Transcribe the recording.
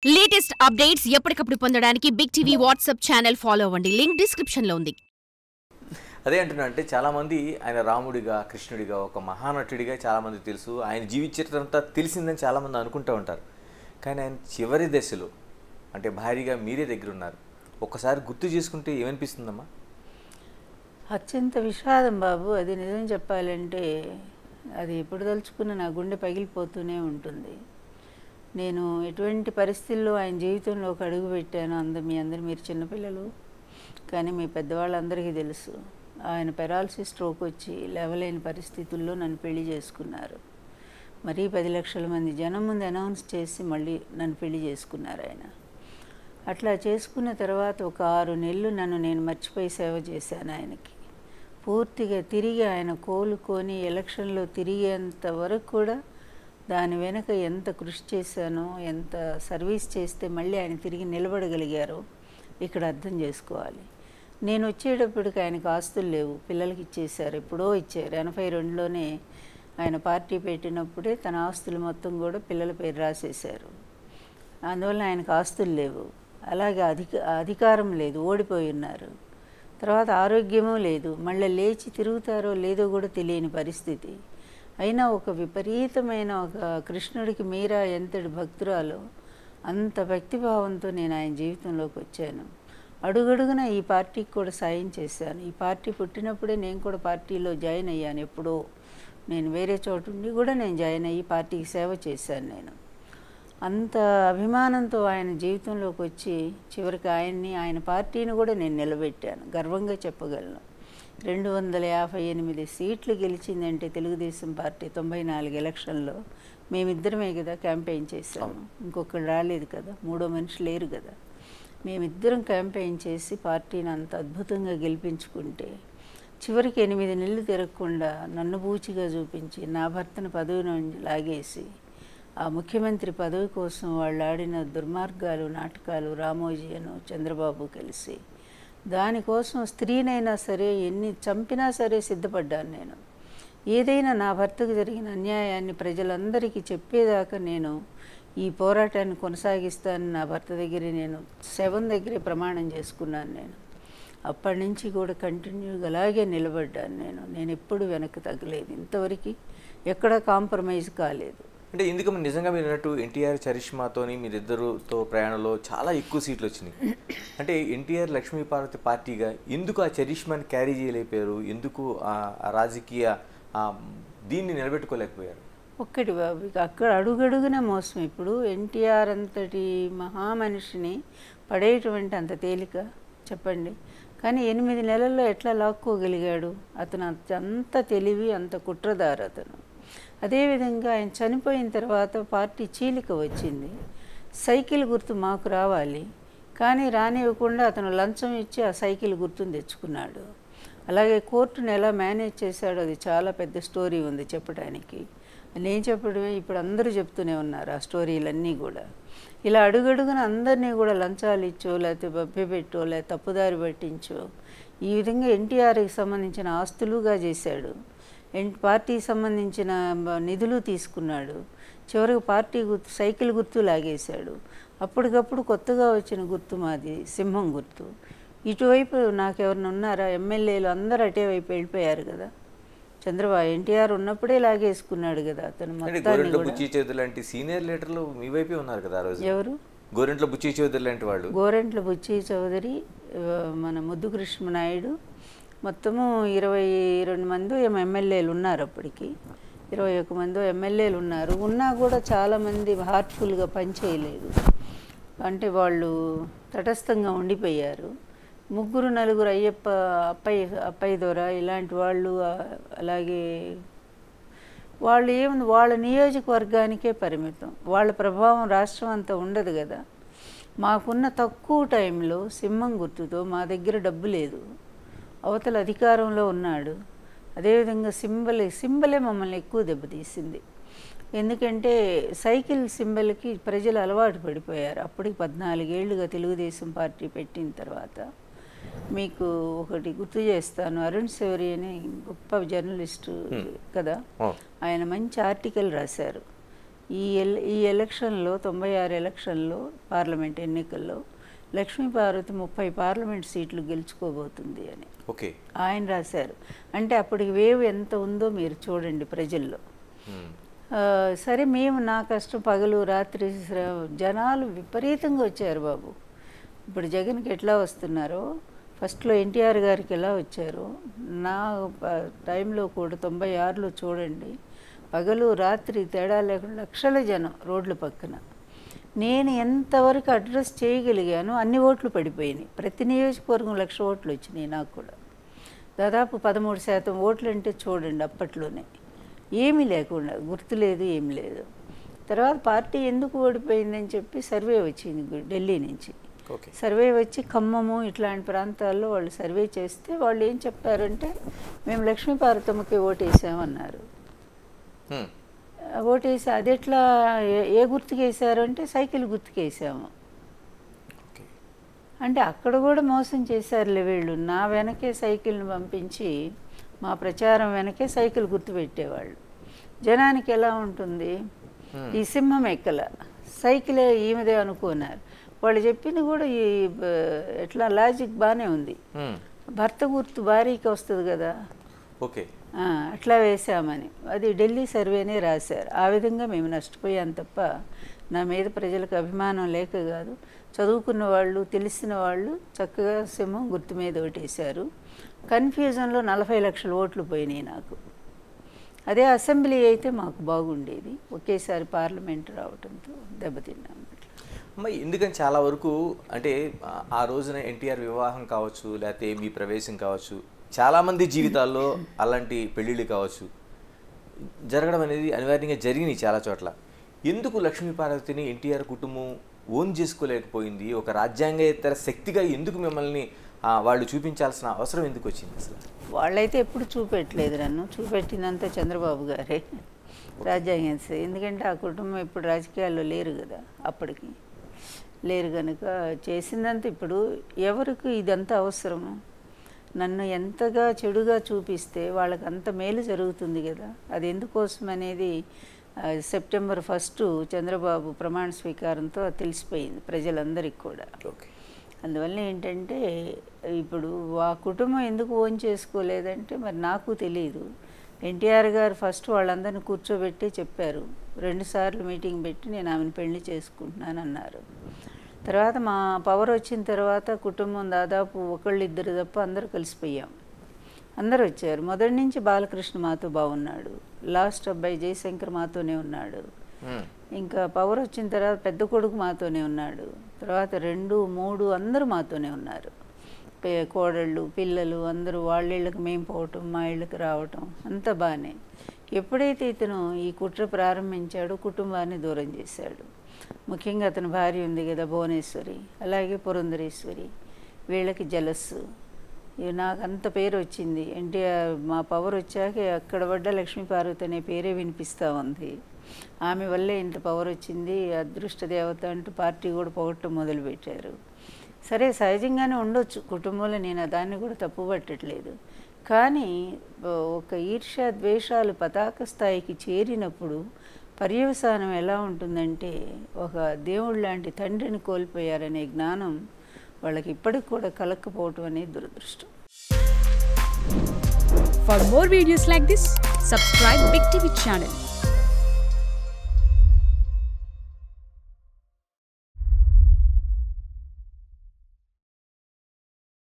Latest updates ఎప్పటికప్పుడు పొందడానికి big TV WhatsApp channel follow అవ్వండి. లింక్ డిస్క్రిప్షన్ లో ఉంది. అదే అంటున్నా, అంటే చాలామంది ఆయన రాముడిగా, కృష్ణుడిగా, ఒక మహానటుడిగా చాలామంది తెలుసు. ఆయన జీవిత చరిత్ర అంతా తెలిసిందని చాలామంది అనుకుంటూ ఉంటారు. కానీ ఆయన చివరి దశలో అంటే భారీగా మీరే దగ్గర ఉన్నారు. ఒక్కసారి గుర్తు చేసుకుంటే ఏమనిపిస్తుందమ్మా? అత్యంత విషాదం బాబు. అది నిజం చెప్పాలంటే అది ఎప్పుడు తలుచుకున్న నా గుండె పగిలిపోతూనే ఉంటుంది. నేను ఎటువంటి పరిస్థితుల్లో ఆయన జీవితంలో ఒక అడుగు పెట్టాను. మీ అందరు మీరు చిన్నపిల్లలు, కానీ మీ పెద్దవాళ్ళందరికీ తెలుసు. ఆయన పెరాలసిస్ స్ట్రోక్ వచ్చి లేవలేని పరిస్థితుల్లో నన్ను పెళ్లి చేసుకున్నారు. మరీ 10 లక్షల మంది జనం ముందు అనౌన్స్ చేసి మళ్ళీ నన్ను పెళ్లి చేసుకున్నారు ఆయన. అట్లా చేసుకున్న తర్వాత ఒక 6 నెలలు నేను మర్చిపోయి సేవ చేశాను ఆయనకి. పూర్తిగా తిరిగి ఆయన కోలుకొని ఎలక్షన్లో తిరిగేంత వరకు కూడా దాని వెనక ఎంత కృషి చేశానో, ఎంత సర్వీస్ చేస్తే మళ్ళీ ఆయన తిరిగి నిలబడగలిగారో ఇక్కడ అర్థం చేసుకోవాలి. నేను వచ్చేటప్పటికి ఆయనకు ఆస్తులు లేవు, పిల్లలకి ఇచ్చేశారు. ఎప్పుడో ఇచ్చారు. 82లోనే ఆయన పార్టీ పెట్టినప్పుడే తన ఆస్తులు మొత్తం కూడా పిల్లల పేరు రాసేశారు. అందువల్ల ఆయనకు ఆస్తులు లేవు. అలాగే అధికారం లేదు, ఓడిపోయి ఉన్నారు. తర్వాత ఆరోగ్యమూ లేదు, మళ్ళీ లేచి తిరుగుతారో లేదో కూడా తెలియని పరిస్థితి. అయినా ఒక విపరీతమైన ఒక కృష్ణుడికి మీరా ఎంతటి భక్తురాలో అంత భక్తిభావంతో నేను ఆయన జీవితంలోకి వచ్చాను. అడుగడుగున ఈ పార్టీకి కూడా సాయం చేశాను. ఈ పార్టీ పుట్టినప్పుడే నేను కూడా పార్టీలో జాయిన్ అయ్యాను. ఎప్పుడో నేను వేరే చోటు ఉండి కూడా నేను జాయిన్ అయ్యి పార్టీకి సేవ చేశాను. నేను అంత అభిమానంతో ఆయన జీవితంలోకి వచ్చి చివరికి ఆయన పార్టీని కూడా నేను నిలబెట్టాను. గర్వంగా చెప్పగలను. 258 సీట్లు గెలిచిందంటే తెలుగుదేశం పార్టీ 94 ఎలక్షన్లో మేమిద్దరమే కదా క్యాంపెయిన్ చేశాము. ఇంకొకరు రాలేదు కదా, మూడో మనిషి లేరు కదా. మేమిద్దరం క్యాంపెయిన్ చేసి పార్టీని అంత అద్భుతంగా గెలిపించుకుంటే చివరికి 8 నెలలు తిరగకుండా నన్ను బూచిగా చూపించి నా భర్తను పదవి నుంచి లాగేసి ఆ ముఖ్యమంత్రి పదవి కోసం వాళ్ళు ఆడిన దుర్మార్గాలు, నాటకాలు, రామోజీ అను చంద్రబాబు కలిసి దానికోసం స్త్రీనైనా సరే ఎన్ని చంపినా సరే సిద్ధపడ్డాను నేను. ఏదైనా నా భర్తకు జరిగిన అన్యాయాన్ని ప్రజలందరికీ చెప్పేదాకా నేను ఈ పోరాటాన్ని కొనసాగిస్తానని నా భర్త దగ్గర నేను శవం దగ్గరే ప్రమాణం చేసుకున్నాను. నేను అప్పటి నుంచి కూడా కంటిన్యూగా అలాగే నిలబడ్డాను. నేను ఎప్పుడు వెనక్కి తగ్గలేదు. ఇంతవరకు ఎక్కడ కాంప్రమైజ్ కాలేదు. అంటే ఇందుకు నిజంగా మీరు అన్నట్టు ఎన్టీఆర్ చరిష్మాతోని మీరిద్దరుతో ప్రయాణంలో చాలా ఎక్కువ సీట్లు వచ్చినాయి. అంటే ఎన్టీఆర్ లక్ష్మీపార్వతి పార్టీగా ఎందుకు ఆ చరిష్మాని క్యారీ చేయలేకపోయారు? ఎందుకు ఆ రాజకీయ దీన్ని నిలబెట్టుకోలేకపోయారు? ఒక్కటి బాబు, అక్కడ అడుగడుగున మోసం. ఇప్పుడు ఎన్టీఆర్ అంతటి మహామనిషిని పడేటువంటి అంత తేలిక చెప్పండి. కానీ 8 నెలల్లో ఎట్లా లాక్కోగలిగాడు? అతను అంత తెలివి, అంత కుట్రదారు అతను. అదేవిధంగా ఆయన చనిపోయిన తర్వాత పార్టీ చీలిక వచ్చింది. సైకిల్ గుర్తు మాకు రావాలి, కానీ రానివ్వకుండా అతను లంచం ఇచ్చి ఆ సైకిల్ గుర్తును తెచ్చుకున్నాడు. అలాగే కోర్టును ఎలా మేనేజ్ చేశాడో అది చాలా పెద్ద స్టోరీ ఉంది చెప్పడానికి. నేను చెప్పడమే ఇప్పుడు అందరూ చెప్తూనే ఉన్నారు ఆ స్టోరీలన్నీ కూడా. ఇలా అడుగడుగున అందరినీ కూడా లంచాలు ఇచ్చో, లేకపోతే బబ్బెపెట్టో, లేకపోతే తప్పుదారి పట్టించో ఈ విధంగా ఎన్టీఆర్కి సంబంధించిన ఆస్తులుగా చేశాడు. పార్టీకి సంబంధించిన నిధులు తీసుకున్నాడు. చివరికి పార్టీ గుర్తు సైకిల్ గుర్తు లాగేశాడు. అప్పటికప్పుడు కొత్తగా వచ్చిన గుర్తు మాది సింహం గుర్తు. ఇటువైపు నాకెవరిని ఉన్నారా? ఎమ్మెల్యేలు అందరూ అటే వైపు వెళ్ళిపోయారు కదా. చంద్రబాబు ఎన్టీఆర్ ఉన్నప్పుడే లాగేసుకున్నాడు కదా అతను మొత్తాన్ని. బుచ్చి చౌదరి లాంటి సీనియర్ లీడర్లు మీ వైపే ఉన్నారు కదా ఆ రోజు. ఎవరు? గోరెంట్ల బుచ్చి చౌదరి లాంటి వాళ్ళు. గోరెంట్ల బుచ్చి చౌదరి, మన ముద్దు కృష్ణనాయుడు, మొత్తము 22 మంది ఎమ్మెల్యేలు ఉన్నారు. అప్పటికి 21 మంది ఎమ్మెల్యేలు ఉన్నారు. ఉన్నా కూడా చాలామంది హార్ట్ఫుల్గా పనిచేయలేదు. అంటే వాళ్ళు తటస్థంగా ఉండిపోయారు. 3-4 అప్పయ్య దొర ఇలాంటి వాళ్ళు. అలాగే వాళ్ళు ఏముంది, వాళ్ళ నియోజకవర్గానికే పరిమితం. వాళ్ళ ప్రభావం రాష్ట్రం అంతా ఉండదు కదా. మాకున్న తక్కువ టైంలో సింహం గుర్తుతో మా దగ్గర డబ్బు లేదు, అవతల అధికారంలో ఉన్నాడు. అదేవిధంగా సింబలే మమ్మల్ని ఎక్కువ దెబ్బతీసింది. ఎందుకంటే సైకిల్ సింబల్కి ప్రజలు అలవాటు పడిపోయారు. అప్పటికి 14 ఏళ్ళుగా తెలుగుదేశం పార్టీ పెట్టిన తర్వాత. మీకు ఒకటి గుర్తు చేస్తాను. అరుణ్ శౌరి అని గొప్ప జర్నలిస్టు కదా, ఆయన మంచి ఆర్టికల్ రాశారు. ఈ ఎలక్షన్లో 96 ఎలక్షన్లో పార్లమెంట్ ఎన్నికల్లో లక్ష్మీపార్వతి 30 పార్లమెంట్ సీట్లు గెలుచుకోబోతుంది అని ఓకే ఆయన రాశారు. అంటే అప్పటికి వేవ్ ఎంత ఉందో మీరు చూడండి ప్రజల్లో. సరే మేము నా కష్టం పగలు రాత్రి జనాలు విపరీతంగా వచ్చారు బాబు. ఇప్పుడు జగన్కి ఎట్లా వస్తున్నారో ఫస్ట్లో ఎన్టీఆర్ గారికి ఎలా వచ్చారో నా టైంలో కూడా 96లో చూడండి, పగలు రాత్రి తేడా లేకుండా లక్షల జనం రోడ్ల పక్కన. నేను ఎంతవరకు అడ్రస్ చేయగలిగానో అన్ని ఓట్లు పడిపోయినాయి. ప్రతి నియోజకవర్గం 1,00,000 ఓట్లు వచ్చినాయి. నాకు కూడా దాదాపు 13% ఓట్లు అంటే చూడండి అప్పట్లోనే. ఏమీ లేకుండా గుర్తులేదు, ఏమి లేదు. తర్వాత పార్టీ ఎందుకు ఓడిపోయిందని చెప్పి సర్వే వచ్చింది ఢిల్లీ నుంచి. సర్వే వచ్చి ఖమ్మము ఇట్లాంటి ప్రాంతాల్లో వాళ్ళు సర్వే చేస్తే వాళ్ళు ఏం చెప్పారంటే మేము లక్ష్మీపార్వతమ్మకి ఓటేసామన్నారు. ఓటేసి అది ఎట్లా ఏ గుర్తుకు వేసారు అంటే సైకిల్ గుర్తుకు వేసాము. అంటే అక్కడ కూడా మోసం చేశారులే వీళ్ళు. నా వెనకే సైకిల్ని పంపించి మా ప్రచారం వెనకే సైకిల్ గుర్తు పెట్టేవాళ్ళు. జనానికి ఎలా ఉంటుంది, ఈ సింహం ఎక్కల సైకిలే ఈమెదే అనుకున్నారు. వాళ్ళు చెప్పింది కూడా ఈ ఎట్లా లాజిక్ బాగానే ఉంది. భర్త గుర్తు భార్యకి వస్తుంది కదా, ఓకే అట్లా వేసామని అది ఢిల్లీ సర్వేనే రాశారు. ఆ విధంగా మేము నష్టపోయాం తప్ప నా మీద ప్రజలకు అభిమానం లేక కాదు. చదువుకున్న వాళ్ళు తెలిసిన వాళ్ళు చక్కగా సింహం గుర్తు మీద ఓటేశారు. కన్ఫ్యూజన్లో 40 లక్షల ఓట్లు పోయినాయి నాకు. అదే అసెంబ్లీ అయితే మాకు బాగుండేది. ఒకేసారి పార్లమెంట్ రావడంతో దెబ్బతిన్నాం. అమ్మ ఎందుకని చాలా వరకు అంటే ఆ రోజున ఎన్టీఆర్ వివాహం కావచ్చు, లేకపోతే మీ ప్రవేశం కావచ్చు, చాలామంది జీవితాల్లో అలాంటి పెళ్ళిళ్ళు కావచ్చు జరగడం అనేది అనివార్యంగా జరిగినాయి చాలా చోట్ల. ఎందుకు లక్ష్మీపార్వతిని ఎన్టీఆర్ కుటుంబం ఓన్ చేసుకోలేకపోయింది? ఒక రాజ్యాంగేతర శక్తిగా ఎందుకు మిమ్మల్ని వాళ్ళు చూపించాల్సిన అవసరం ఎందుకు వచ్చింది అసలు? వాళ్ళైతే ఎప్పుడు చూపెట్టలేదు నన్ను. చూపెట్టినంత చంద్రబాబు గారే రాజ్యాంగ. ఎందుకంటే ఆ కుటుంబం ఇప్పుడు రాజకీయాల్లో లేరు కదా, అప్పటికి లేరు కనుక చేసిందంత. ఇప్పుడు ఎవరికి ఇదంతా అవసరము? నన్ను ఎంతగా చెడుగా చూపిస్తే వాళ్ళకి అంత మేలు జరుగుతుంది కదా. అది ఎందుకోసం అనేది సెప్టెంబర్ 1 చంద్రబాబు ప్రమాణ స్వీకారంతో తెలిసిపోయింది ప్రజలందరికీ కూడా. అందువల్ల ఏంటంటే ఇప్పుడు ఆ కుటుంబం ఎందుకు ఓన్ చేసుకోలేదంటే మరి నాకు తెలియదు. ఎన్టీఆర్ గారు ఫస్ట్ వాళ్ళందరినీ కూర్చోబెట్టి చెప్పారు. 2 సార్లు మీటింగ్ పెట్టి నేను ఆమెను పెళ్లి చేసుకుంటున్నాను అన్నారు. తర్వాత మా పవర్ వచ్చిన తర్వాత కుటుంబం దాదాపు ఒకళ్ళిద్దరు తప్ప అందరూ కలిసిపోయాం. అందరూ వచ్చారు. మొదటి నుంచి బాలకృష్ణ మాతో బాగున్నాడు, లాస్ట్ అబ్బాయి జయశంకర్ మాతోనే ఉన్నాడు. ఇంకా పవర్ వచ్చిన తర్వాత పెద్ద కొడుకు మాతోనే ఉన్నాడు. తర్వాత 2, 3 అందరూ మాతోనే ఉన్నారు. కోడళ్ళు పిల్లలు అందరూ వాళ్ళ ఇళ్ళకి మేము పోవటం, మా ఇళ్ళకి రావటం అంతా బాగానే. ఎప్పుడైతే ఇతను ఈ కుట్ర ప్రారంభించాడో కుటుంబాన్ని దూరం చేశాడు. ముఖ్యంగా అతని భార్య ఉంది కదా భువనేశ్వరి, అలాగే పురంధరేశ్వరి, వీళ్ళకి జలస్సు. నాకు అంత పేరు వచ్చింది. ఎన్టీఆర్ మా పవర్ వచ్చాక అక్కడ పడ్డ లక్ష్మీపార్వతి అనే పేరే వినిపిస్తూ ఉంది. ఆమె వల్లే ఇంత పవర్ వచ్చింది, అదృష్ట దేవత అంటూ పార్టీ కూడా పొగట్టడం మొదలుపెట్టారు. సరే సహజంగానే ఉండొచ్చు కుటుంబంలో, నేను దాన్ని కూడా తప్పు పట్టట్లేదు. కానీ ఒక ఈర్ష్య ద్వేషాలు పతాక స్థాయికి చేరినప్పుడు పర్యవసానం ఎలా ఉంటుందంటే ఒక దేవుడు లాంటి తండ్రిని కోల్పోయారనే జ్ఞానం వాళ్ళకి ఇప్పటికి కూడా కలక్కపోవటం అనేది దురదృష్టం. For more videos like this, subscribe Big TV channel.